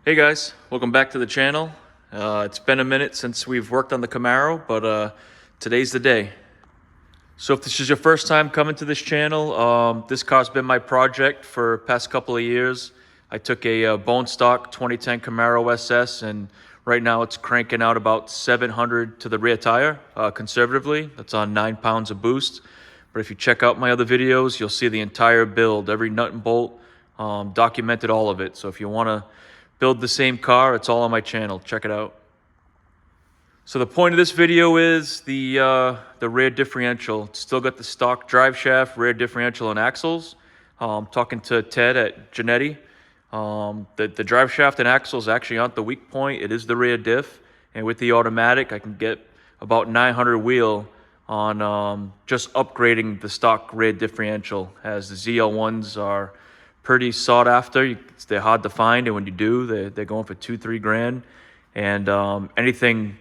Hey guys, welcome back to the channel. It's been a minute since we've worked on the Camaro, but today's the day. So if this is your first time coming to this channel, this car's been my project for the past couple of years. I took a bone stock 2010 Camaro SS, and right now it's cranking out about 700 to the rear tire, conservatively. That's on 9 pounds of boost. But if you check out my other videos, you'll see the entire build, every nut and bolt, documented all of it. So if you want to build the same car, it's all on my channel. Check it out. So the point of this video is the rear differential. It's still got the stock drive shaft, rear differential, and axles. Talking to Ted at Jannetty. The drive shaft and axles actually aren't the weak point. It is the rear diff. And with the automatic, I can get about 900 wheel on just upgrading the stock rear differential, as the ZL1s are pretty sought after. They're hard to find, and when you do, they're going for $2-3 grand. And anything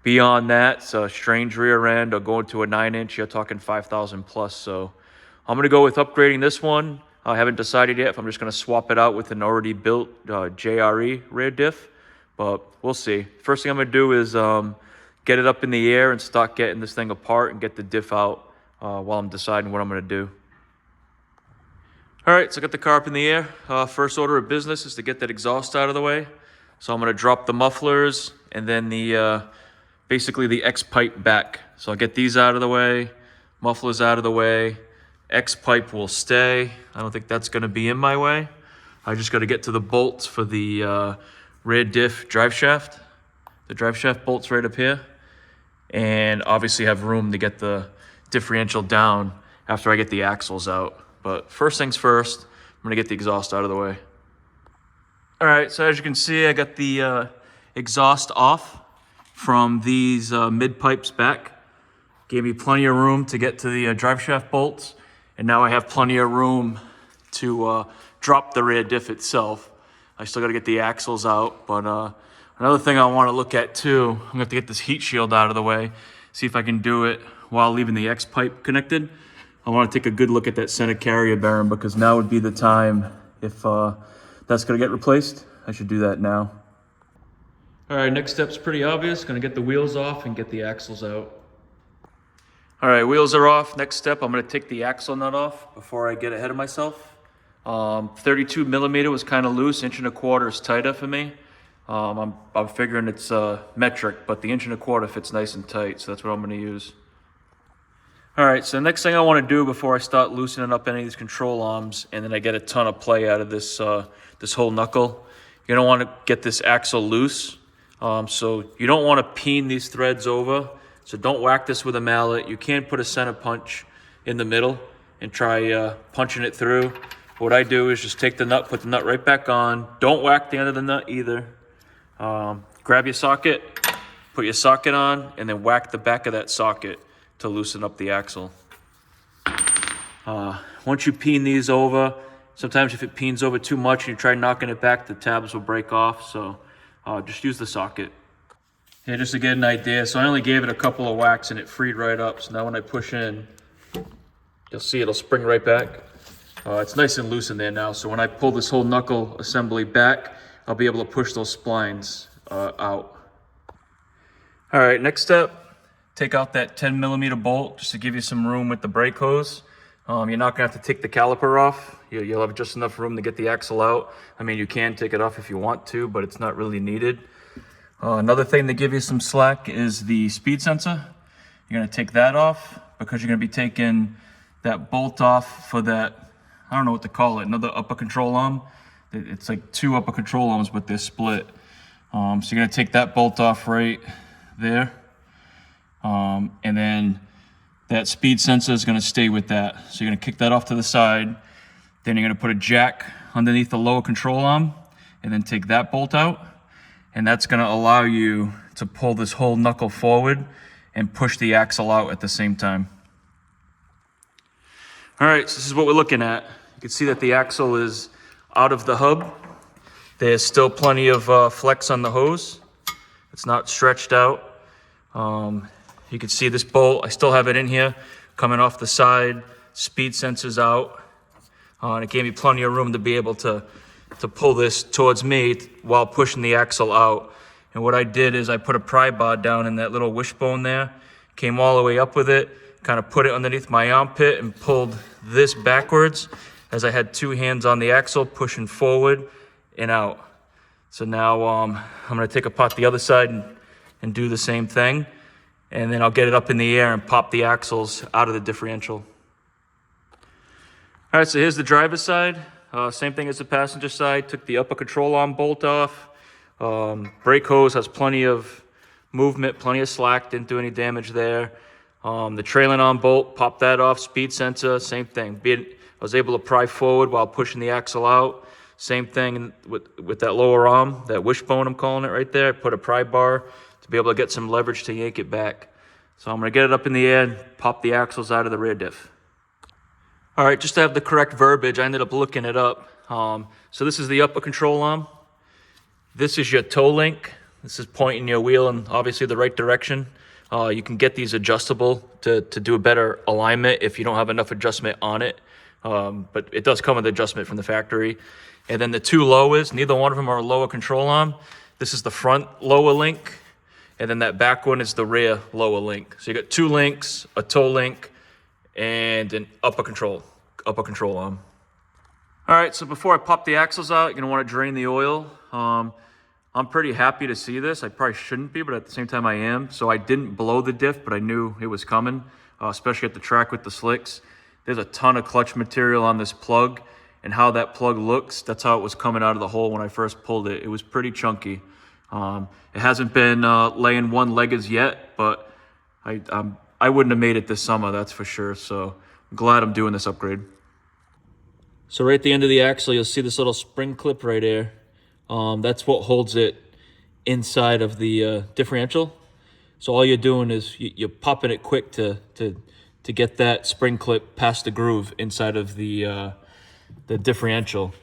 beyond that, so strange rear end or going to a 9-inch, you're talking 5,000 plus. So I'm gonna go with upgrading this one. I haven't decided yet if I'm just gonna swap it out with an already built JRE rear diff, but we'll see. First thing I'm gonna do is get it up in the air and start getting this thing apart and get the diff out while I'm deciding what I'm gonna do. All right, so I got the car up in the air. First order of business is to get that exhaust out of the way. So I'm gonna drop the mufflers and then the basically the X pipe back. So I'll get these out of the way, mufflers out of the way. X pipe will stay. I don't think that's gonna be in my way. I just gotta get to the bolts for the rear diff drive shaft. The drive shaft bolts right up here. And obviously have room to get the differential down after I get the axles out. But first things first, I'm gonna get the exhaust out of the way. All right, so as you can see, I got the exhaust off from these mid pipes back. Gave me plenty of room to get to the drive shaft bolts. And now I have plenty of room to drop the rear diff itself. I still gotta get the axles out, but another thing I wanna look at too, I'm gonna have to get this heat shield out of the way, see if I can do it while leaving the X pipe connected. I want to take a good look at that center carrier bearing, because now would be the time. If that's going to get replaced, I should do that now. All right, next step's pretty obvious. Going to get the wheels off and get the axles out. All right, wheels are off. Next step, I'm going to take the axle nut off before I get ahead of myself. 32 millimeter was kind of loose. 1¼ inch is tighter for me. I'm figuring it's metric, but the 1¼ inch fits nice and tight, so that's what I'm going to use. All right, so the next thing I want to do before I start loosening up any of these control arms, and then I get a ton of play out of this this whole knuckle, you don't want to get this axle loose. So you don't want to peen these threads over. So don't whack this with a mallet. You can put a center punch in the middle and try punching it through. What I do is just take the nut, put the nut right back on. Don't whack the end of the nut either. Grab your socket, put your socket on, and then whack the back of that socket to loosen up the axle. Once you peen these over, sometimes if it peens over too much and you try knocking it back, the tabs will break off, so just use the socket. Yeah, just to get an idea, so I only gave it a couple of whacks and it freed right up, so now when I push in, you'll see it'll spring right back. It's nice and loose in there now, so when I pull this whole knuckle assembly back, I'll be able to push those splines out. All right, next step. Take out that 10 millimeter bolt just to give you some room with the brake hose. You're not gonna have to take the caliper off. You'll have just enough room to get the axle out. I mean, you can take it off if you want to, but it's not really needed. Another thing to give you some slack is the speed sensor. You're gonna take that off because you're gonna be taking that bolt off for that, I don't know what to call it, another upper control arm. It's like 2 upper control arms, but they're split. So you're gonna take that bolt off right there. And then that speed sensor is going to stay with that. So you're going to kick that off to the side. Then you're going to put a jack underneath the lower control arm and then take that bolt out. And that's going to allow you to pull this whole knuckle forward and push the axle out at the same time. All right, so this is what we're looking at. You can see that the axle is out of the hub. There's still plenty of flex on the hose. It's not stretched out. You can see this bolt, I still have it in here, coming off the side, speed sensors out. And it gave me plenty of room to be able to to pull this towards me while pushing the axle out. And what I did is I put a pry bar down in that little wishbone there, came all the way up with it, kind of put it underneath my armpit and pulled this backwards as I had two hands on the axle pushing forward and out. So now I'm gonna take apart the other side and do the same thing. And then I'll get it up in the air and pop the axles out of the differential. All right, so here's the driver's side. Same thing as the passenger side. Took the upper control arm bolt off. Brake hose has plenty of movement, plenty of slack, didn't do any damage there. The trailing arm bolt, popped that off. Speed sensor, same thing. I was able to pry forward while pushing the axle out. Same thing with that lower arm, that wishbone I'm calling it right there. Put a pry bar to be able to get some leverage to yank it back. So I'm gonna get it up in the air and pop the axles out of the rear diff. All right, just to have the correct verbiage, I ended up looking it up. So this is the upper control arm. This is your toe link. This is pointing your wheel in obviously the right direction. You can get these adjustable to do a better alignment if you don't have enough adjustment on it. But it does come with adjustment from the factory. And then the two lowers, neither one of them are a lower control arm. This is the front lower link, and then that back one is the rear lower link. So you got two links, a toe link, and an upper control arm. All right, so before I pop the axles out, you're gonna wanna drain the oil. I'm pretty happy to see this. I probably shouldn't be, but at the same time I am. So I didn't blow the diff, but I knew it was coming, especially at the track with the slicks. There's a ton of clutch material on this plug, and how that plug looks, that's how it was coming out of the hole when I first pulled it. It was pretty chunky. It hasn't been laying one leg as yet, but I wouldn't have made it this summer, that's for sure. So I'm glad I'm doing this upgrade. So right at the end of the axle, you'll see this little spring clip right there. That's what holds it inside of the differential. So all you're doing is you're popping it quick to get that spring clip past the groove inside of the differential.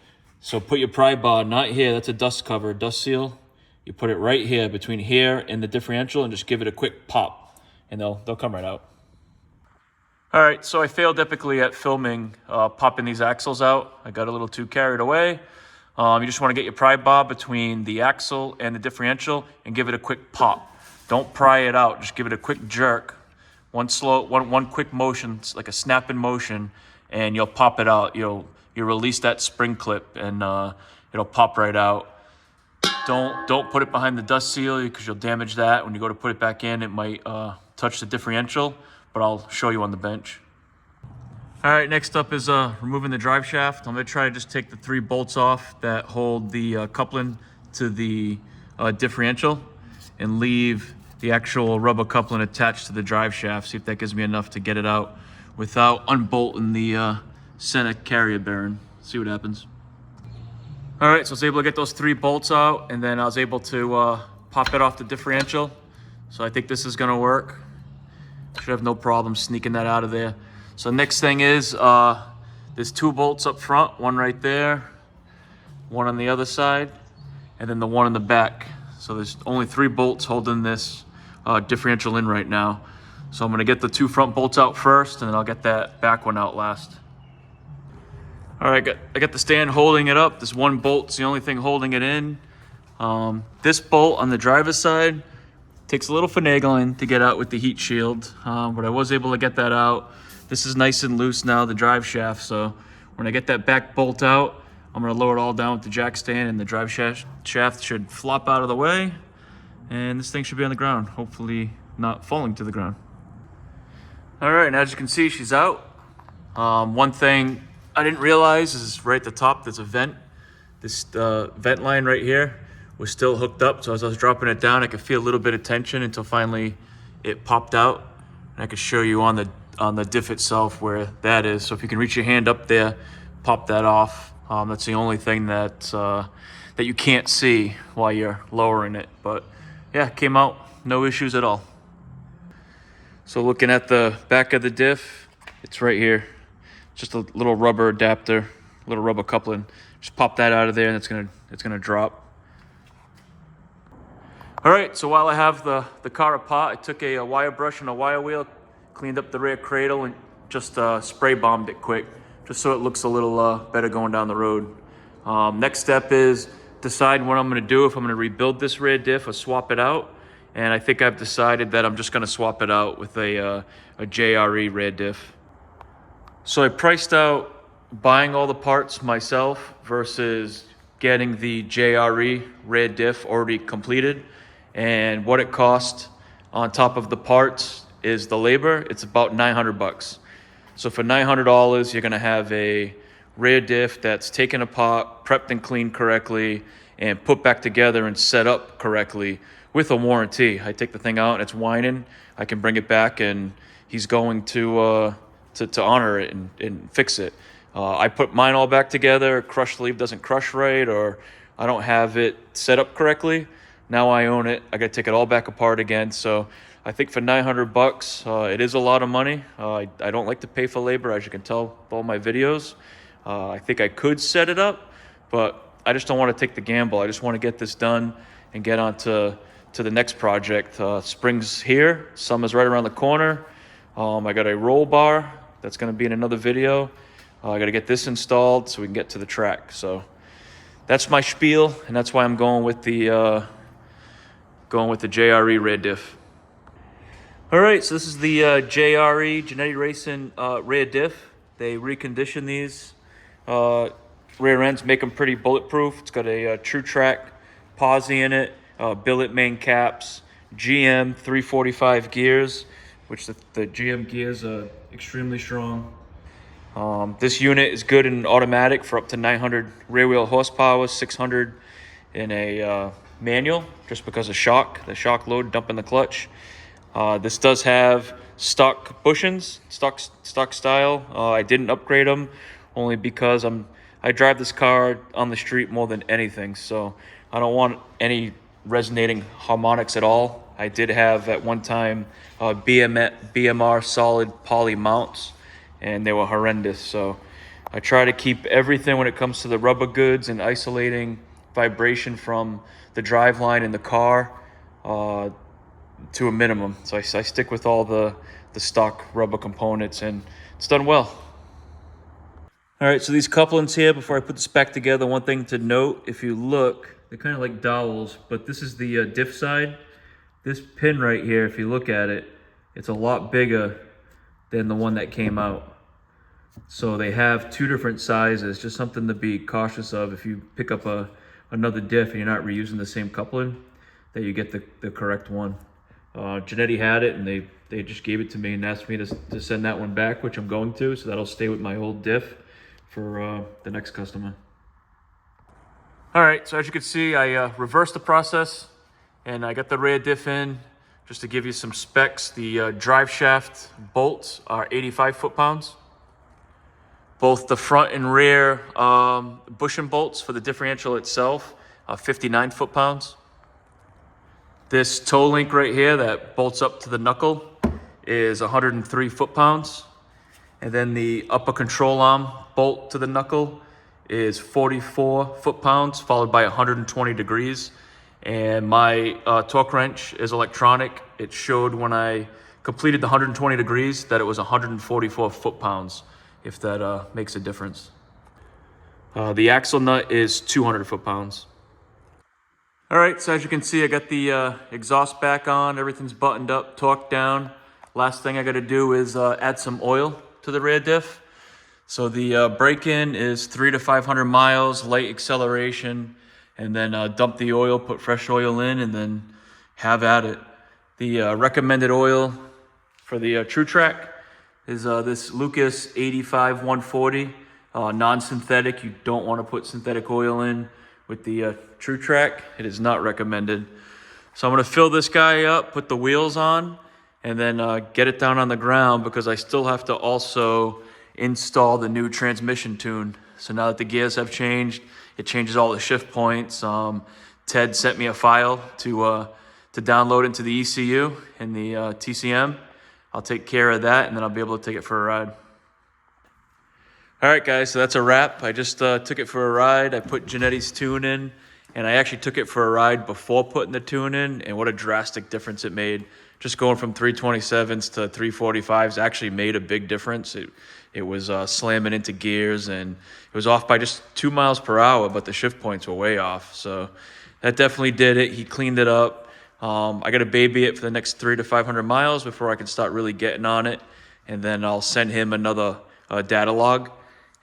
So put your pry bar, not here, that's a dust cover, dust seal. You put it right here, between here and the differential, and just give it a quick pop, and they'll come right out. All right, so I failed epically at filming popping these axles out. I got a little too carried away. You just want to get your pry bar between the axle and the differential and give it a quick pop. Don't pry it out, just give it a quick jerk. One quick motion, like a snapping motion, and you'll pop it out. You'll release that spring clip, and it'll pop right out. Don't put it behind the dust seal because you'll damage that. When you go to put it back in, it might touch the differential, but I'll show you on the bench. All right, next up is removing the drive shaft. I'm gonna try to just take the 3 bolts off that hold the coupling to the differential and leave the actual rubber coupling attached to the drive shaft. See if that gives me enough to get it out without unbolting the center carrier bearing. See what happens. All right, so I was able to get those 3 bolts out, and then I was able to pop it off the differential. So I think this is gonna work. Should have no problem sneaking that out of there. So next thing is, there's 2 bolts up front, one right there, one on the other side, and then the one in the back. So there's only 3 bolts holding this differential in right now. So I'm gonna get the 2 front bolts out first, and then I'll get that back one out last. All right, I got the stand holding it up. This 1 bolt's the only thing holding it in. This bolt on the driver's side takes a little finagling to get out with the heat shield, but I was able to get that out. This is nice and loose now, the drive shaft, so when I get that back bolt out, I'm gonna lower it all down with the jack stand, and the drive shaft should flop out of the way, and this thing should be on the ground, hopefully not falling to the ground. All right, and as you can see, she's out. One thing I didn't realize is right at the top, there's a vent. This vent line right here was still hooked up, so as I was dropping it down, I could feel a little bit of tension until finally it popped out. And I could show you on the diff itself where that is. So if you can reach your hand up there, pop that off. That's the only thing that you can't see while you're lowering it. But yeah, came out, no issues at all. So looking at the back of the diff, it's right here. Just a little rubber adapter, little rubber coupling. Just pop that out of there, and it's gonna drop. All right, so while I have the car apart, I took a wire brush and a wire wheel, cleaned up the rear cradle, and just spray bombed it quick, just so it looks a little better going down the road. Next step is decide what I'm going to do, if I'm going to rebuild this rear diff or swap it out. And I think I've decided that I'm just going to swap it out with a JRE rear diff. So I priced out buying all the parts myself versus getting the JRE rear diff already completed. And what it cost on top of the parts is the labor. It's about 900 bucks. So for $900, you're gonna have a rear diff that's taken apart, prepped and cleaned correctly, and put back together and set up correctly with a warranty. I take the thing out and it's whining. I can bring it back and he's going to honor it and fix it. I put mine all back together, crush sleeve doesn't crush right, or I don't have it set up correctly. Now I own it. I got to take it all back apart again. So I think for 900 bucks, it is a lot of money. I don't like to pay for labor, as you can tell with all my videos. I think I could set it up, but I just don't want to take the gamble. I just want to get this done and get on to the next project. Spring's here. Summer's right around the corner. I got a roll bar that's going to be in another video. I got to get this installed so we can get to the track. So that's my spiel, and that's why I'm going with the JRE rear diff. All right, so this is the JRE Jannetty Racing rear diff. They recondition these rear ends, make them pretty bulletproof. It's got a Trutrac posi in it, billet main caps, GM 345 gears, which the GM gears are extremely strong. This unit is good in automatic for up to 900 rear wheel horsepower, 600 in a manual, just because of shock, the shock load dumping the clutch. This does have stock bushings, stock style. I didn't upgrade them only because I drive this car on the street more than anything, so I don't want any resonating harmonics at all. I did have at one time BMR solid poly mounts, and they were horrendous. So I try to keep everything when it comes to the rubber goods and isolating vibration from the driveline in the car to a minimum. So I stick with all the stock rubber components, and it's done well. All right, so these couplings here, before I put this back together, one thing to note, if you look, they're kind of like dowels, but this is the diff side. This pin right here, if you look at it, it's a lot bigger than the one that came out. So they have two different sizes, just something to be cautious of if you pick up another diff and you're not reusing the same coupling, that you get the correct one. Jannetty had it, and they just gave it to me and asked me to send that one back, which I'm going to, so that'll stay with my old diff for the next customer. All right, so as you can see, I reversed the process and I got the rear diff in. Just to give you some specs, the Driveshaft bolts are 85 foot-pounds. Both the front and rear bushing bolts for the differential itself are 59 foot-pounds. This toe link right here that bolts up to the knuckle is 103 foot-pounds. And then the upper control arm bolt to the knuckle is 44 foot-pounds, followed by 120 degrees. And my torque wrench is electronic. It showed when I completed the 120 degrees that it was 144 foot-pounds, if that makes a difference. The axle nut is 200 foot-pounds. All right, so as you can see, I got the exhaust back on, everything's buttoned up, torqued down. Last thing I gotta do is add some oil to the rear diff. So the break-in is 300 to 500 miles, light acceleration, and then dump the oil, put fresh oil in, and then have at it. The recommended oil for the Trutrac is this Lucas 85-140, non-synthetic. You don't want to put synthetic oil in with the Trutrac. It is not recommended. So I'm going to fill this guy up, put the wheels on, and then get it down on the ground, because I still have to also install the new transmission tune. So now that the gears have changed, it changes all the shift points. Ted sent me a file to download into the ECU and the TCM. I'll take care of that, and then I'll be able to take it for a ride. All right, guys, so that's a wrap. I just took it for a ride. I put Jannetty's tune in, And I actually took it for a ride before putting the tune in, and what a drastic difference it made. Just going from 327s to 345s actually made a big difference. It was slamming into gears, and it was off by just 2 miles per hour, but the shift points were way off. So that definitely did it. He cleaned it up. I got to baby it for the next 300 to 500 miles before I can start really getting on it. And then I'll send him another data log.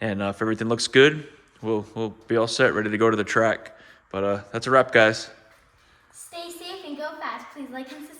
And if everything looks good, we'll be all set, ready to go to the track. But that's a wrap, guys. Stay safe and go fast. Please like and subscribe.